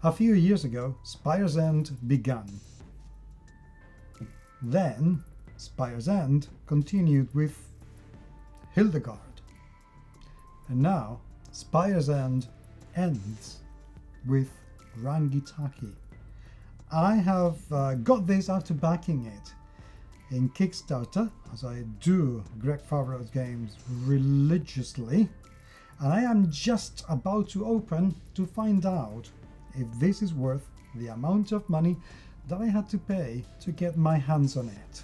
A few years ago, Spire's End began. Then, Spire's End continued with Hildegard. And now, Spire's End ends with Rangitaki. I have got this after backing it in Kickstarter, as I do Greg Favreau's games religiously, and I am just about to open to find out if this is worth the amount of money that I had to pay to get my hands on it.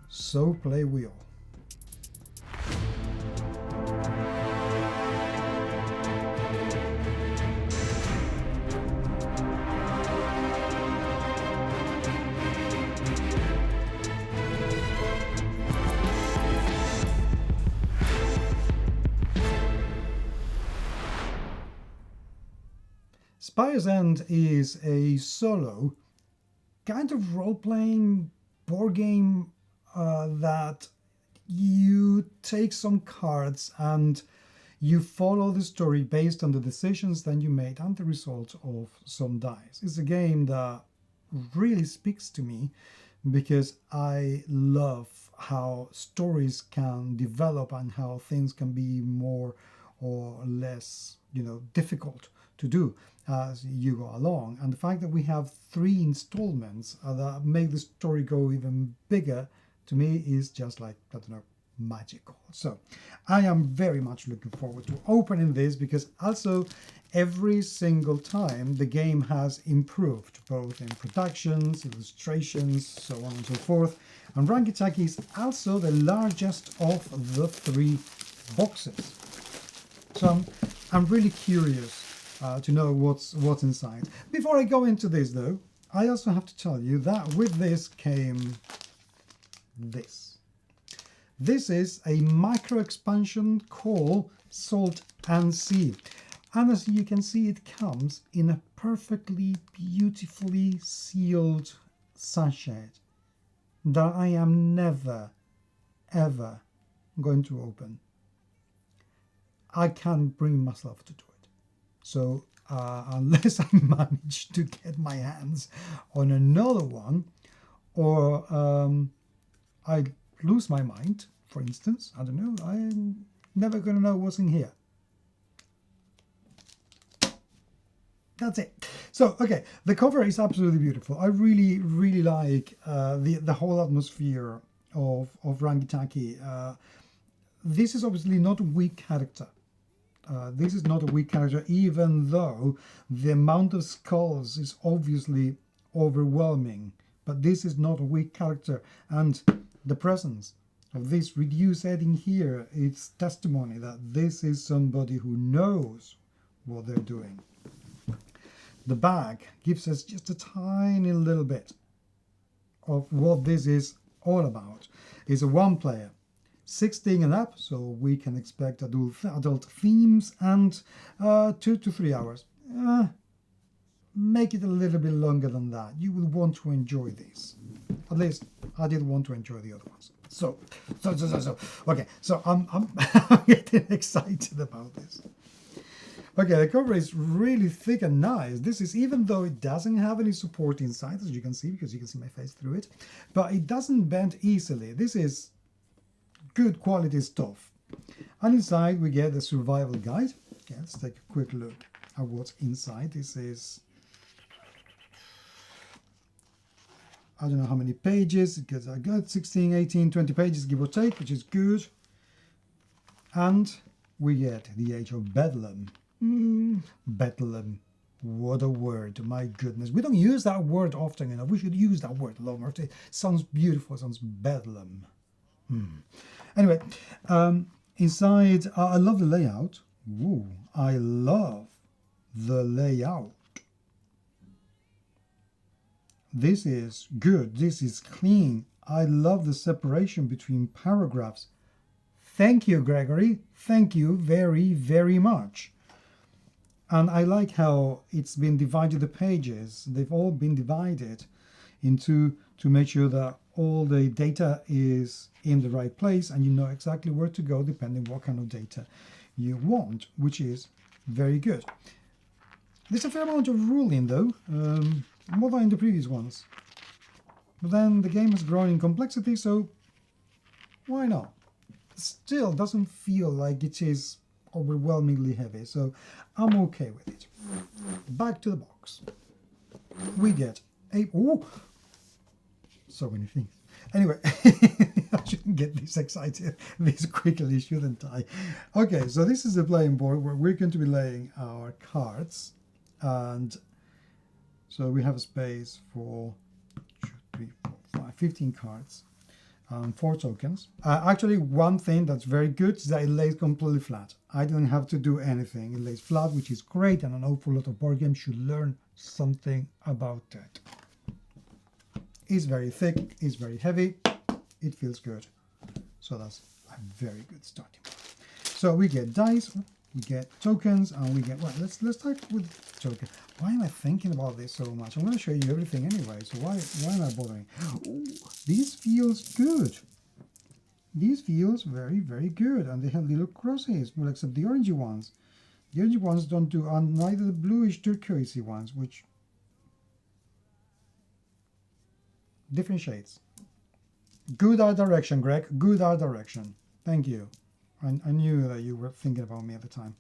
So play we all. Spire's End is a solo kind of role-playing board game that you take some cards and you follow the story based on the decisions that you made and the result of some dice. It's a game that really speaks to me because I love how stories can develop and how things can be more or less, difficult to do as you go along. And the fact that we have 3 installments that make the story go even bigger, to me, is just like, magical. So I am very much looking forward to opening this, because also every single time the game has improved, both in productions, illustrations, so on and so forth. And Rangitaki is also the largest of the 3 boxes. So I'm really curious to know what's inside. Before I go into this, though, I also have to tell you that with this came this. This is a micro expansion called Salt and Sea. And as you can see, it comes in a perfectly beautifully sealed sachet that I am never, ever going to open. I can't bring myself to do it. So unless I manage to get my hands on another one, or I lose my mind, for instance, I don't know, I'm never going to know what's in here. That's it. So, okay, the cover is absolutely beautiful. I really, really like the whole atmosphere of Rangitaki. This is obviously not a weak character. This is not a weak character, even though the amount of skulls is obviously overwhelming. But this is not a weak character, and the presence of this reduced heading here is testimony that this is somebody who knows what they're doing. The bag gives us just a tiny little bit of what this is all about. It's a 1-player, 16 and up, so we can expect adult themes, and 2 to 3 hours. Make it a little bit longer than that. You will want to enjoy this. At least I did want to enjoy the other ones. So. Okay, so I'm getting excited about this. Okay, the cover is really thick and nice. This is, even though it doesn't have any support inside, as you can see, because you can see my face through it, but it doesn't bend easily. This is good quality stuff. And inside we get the survival guide. Okay, let's take a quick look at what's inside. This is, I don't know how many pages, because I got 16, 18, 20 pages, give or take, which is good. And we get the Age of Bedlam. Bedlam. What a word, my goodness. We don't use that word often enough. We should use that word a lot more. It sounds beautiful, it sounds bedlam. Anyway, inside, I love the layout. Ooh, I love the layout. This is good. This is clean. I love the separation between paragraphs. Thank you, Gregory. Thank you very, very much. And I like how it's been divided, the pages. They've all been divided into, to make sure that all the data is in the right place and you know exactly where to go depending what kind of data you want, which is very good. There's a fair amount of ruling though, more than in the previous ones. But then the game has grown in complexity, so why not? Still doesn't feel like it is overwhelmingly heavy, so I'm okay with it. Back to the box. We get a... Oh! So many things. Anyway, I shouldn't get this excited this quickly, shouldn't I? Okay, so this is the playing board where we're going to be laying our cards. And so we have a space for 2, 3, 4, 5, 15 cards. 4 tokens. Actually, one thing that's very good is that it lays completely flat. I don't have to do anything. It lays flat, which is great, and an awful lot of board games should learn something about it. It's very thick, it's very heavy, it feels good. So that's a very good starting point. So we get dice, we get tokens, and we get... Well, let's start with token. Why am I thinking about this so much? I'm going to show you everything anyway, so why am I bothering? Ooh, this feels good. This feels very, very good. And they have little crosses, well, except the orangey ones. The orangey ones don't do, and neither the bluish turquoisey ones, which... Different shades. Good art direction, Greg. Good art direction. Thank you. I knew that you were thinking about me at the time.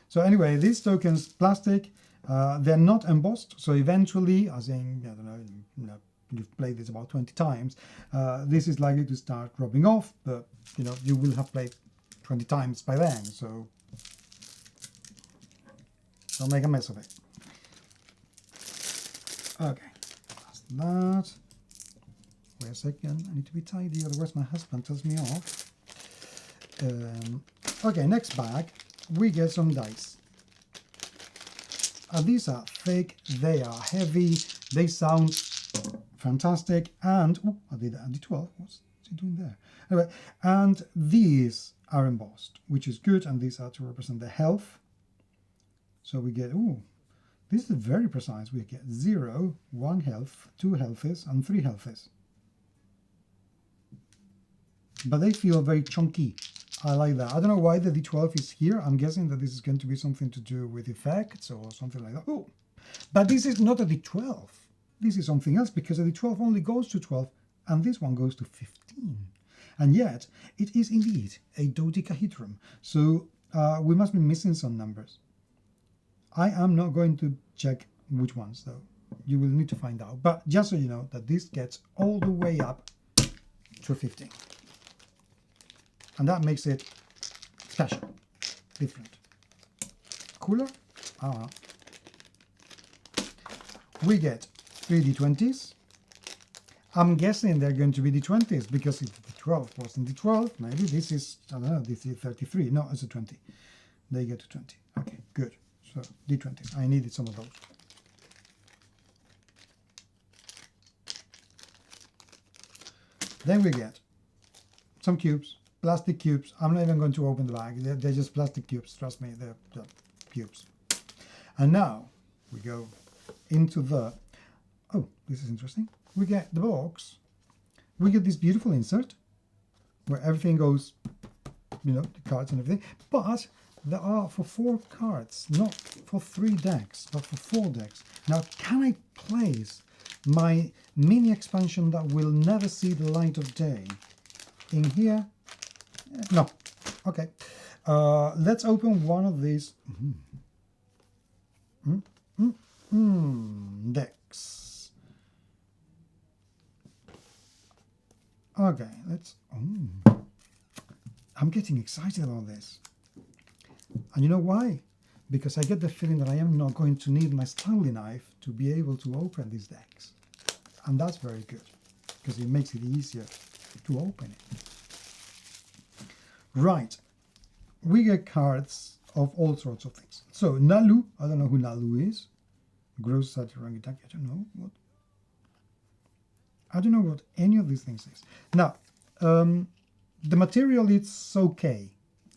So anyway, these tokens, plastic, they're not embossed. So eventually, as in, I don't know, you've played this about 20 times, this is likely to start rubbing off, but you will have played 20 times by then. So don't make a mess of it. Okay, that's that. Wait a second, I need to be tidy, otherwise my husband tells me off. Okay, next bag, we get some dice. These are thick, they are heavy, they sound fantastic, and... Oh, I did 12, what's he doing there? Anyway, and these are embossed, which is good, and these are to represent the health. So we get... Oh, this is very precise. We get 0, 1 health, 2 healthies, and 3 healthies. But they feel very chunky. I like that. I don't know why the D12 is here. I'm guessing that this is going to be something to do with effects or something like that. Oh, but this is not a D12. This is something else, because the D12 only goes to 12 and this one goes to 15. And yet it is indeed a dodecahedron. So we must be missing some numbers. I am not going to check which ones though. You will need to find out. But just so you know that this gets all the way up to 15. And that makes it special, different. Cooler? We get 3 D20s. I'm guessing they're going to be D20s, because if the 12 wasn't D12, maybe this is, I don't know, this is 33. No, it's a 20. They get to 20. Okay, good. So D20s. I needed some of those. Then we get some cubes. Plastic cubes. I'm not even going to open the bag. They're just plastic cubes. Trust me, they're cubes. And now we go into the... Oh, this is interesting. We get the box. We get this beautiful insert where everything goes, the cards and everything. But there are for 4 cards, not for 3 decks, but for 4 decks. Now, can I place my mini expansion that will never see the light of day in here? No. Okay. Let's open one of these decks. Okay, let's... I'm getting excited about this. And you know why? Because I get the feeling that I am not going to need my Stanley knife to be able to open these decks. And that's very good, because it makes it easier to open it. Right, we get cards of all sorts of things. So Nalu, I don't know who Nalu is. Gross at Rangitaki, I don't know what any of these things is. Now, the material is okay.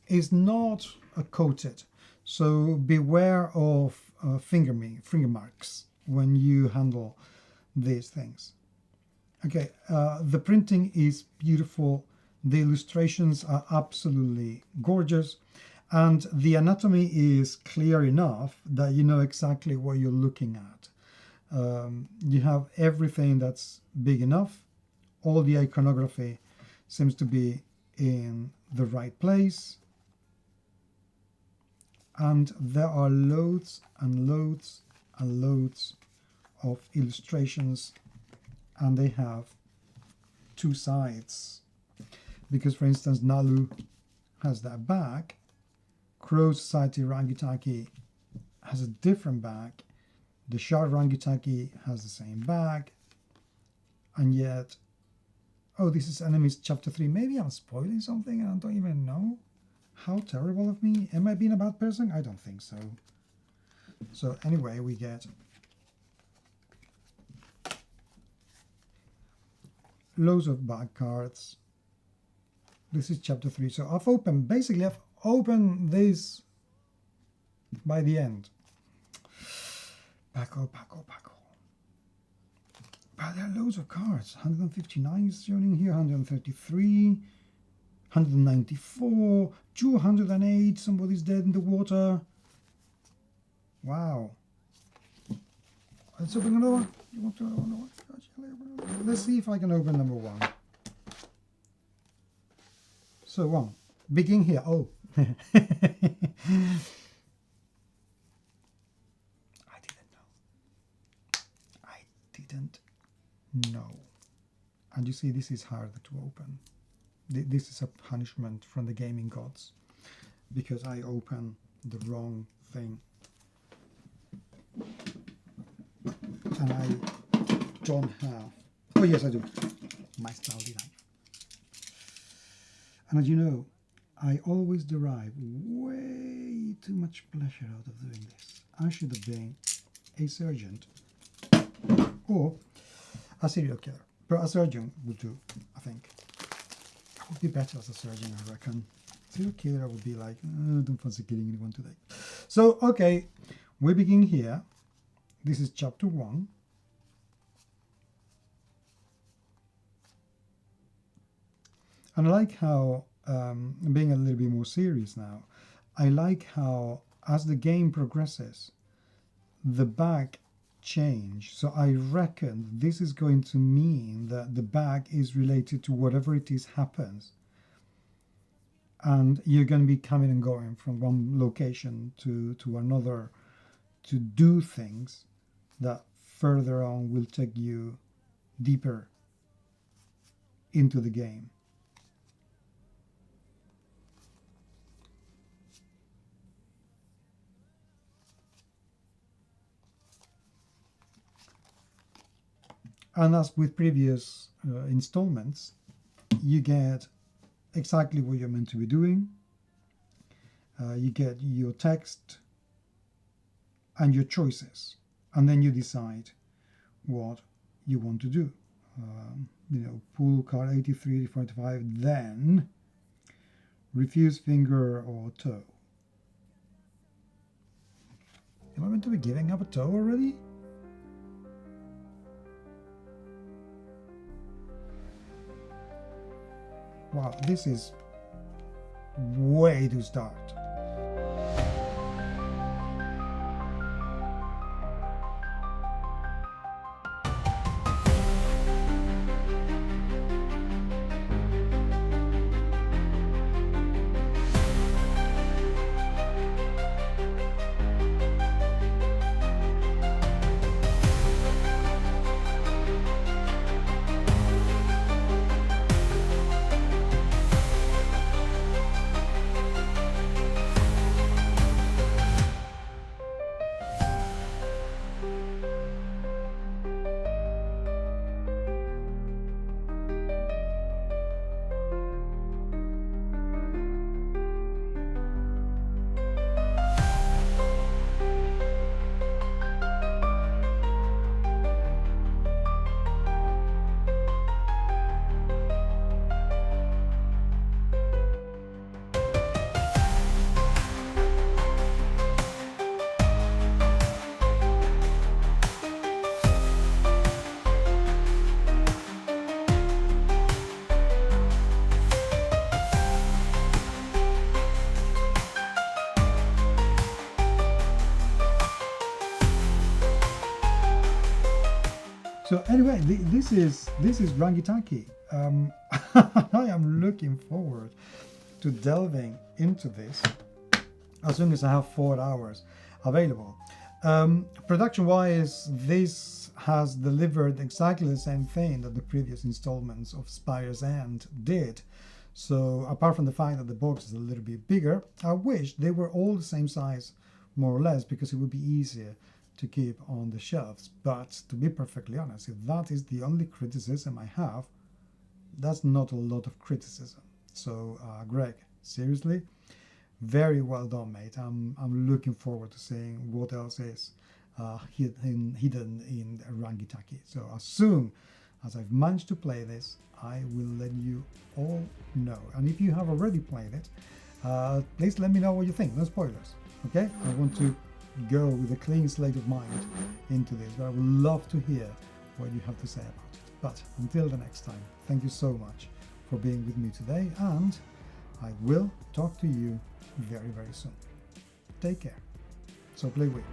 It's not coated, so beware of finger marks when you handle these things. Okay, the printing is beautiful. The illustrations are absolutely gorgeous, And the anatomy is clear enough that you know exactly what you're looking at. You have everything that's big enough. All the iconography seems to be in the right place. And there are loads and loads and loads of illustrations, and they have two sides. Because, for instance, Nalu has that bag. Crow Society Rangitaki has a different bag. The Shard Rangitaki has the same bag. And yet, oh, this is Enemies Chapter 3. Maybe I'm spoiling something and I don't even know. How terrible of me. Am I being a bad person? I don't think so. So anyway, we get loads of bag cards. This is Chapter 3. So I've opened this by the end. Paco. But there are loads of cards. 159 is showing here, 133, 194, 208, somebody's dead in the water. Wow. Let's open another one. You want to open another one? Let's see if I can open number one. So one. Begin here. Oh. I didn't know. And you see, this is harder to open. This is a punishment from the gaming gods because I open the wrong thing. And I don't have, oh yes I do, my Saudi knife. And as you know, I always derive way too much pleasure out of doing this. I should have been a surgeon or a serial killer. But a surgeon would do, I think. I would be better as a surgeon, I reckon. Serial killer would be like, I don't fancy killing anyone today. So, okay, we begin here. This is chapter 1. And I like how, being a little bit more serious now, I like how as the game progresses, the bag change. So I reckon this is going to mean that the bag is related to whatever it is happens. And you're going to be coming and going from one location to another to do things that further on will take you deeper into the game. And as with previous installments, you get exactly what you're meant to be doing. You get your text and your choices, and then you decide what you want to do. Pull card 83, 45, then refuse finger or toe. Am I meant to be giving up a toe already? Wow, this is way to start. So anyway, this is Rangitaki. I am looking forward to delving into this as soon as I have 4 hours available. Production-wise, this has delivered exactly the same thing that the previous installments of Spire's End did. So apart from the fact that the box is a little bit bigger, I wish they were all the same size, more or less, because it would be easier to keep on the shelves. But to be perfectly honest, if that is the only criticism I have, that's not a lot of criticism. So Greg, seriously, very well done, mate. I'm looking forward to seeing what else is hidden in Rangitaki. So as soon as I've managed to play this, I will let you all know. And if you have already played it, please let me know what you think. No spoilers, okay? I want to go with a clean slate of mind into this, but I would love to hear what you have to say about it. But until the next time, thank you so much for being with me today, and I will talk to you very, very soon. Take care. So play well.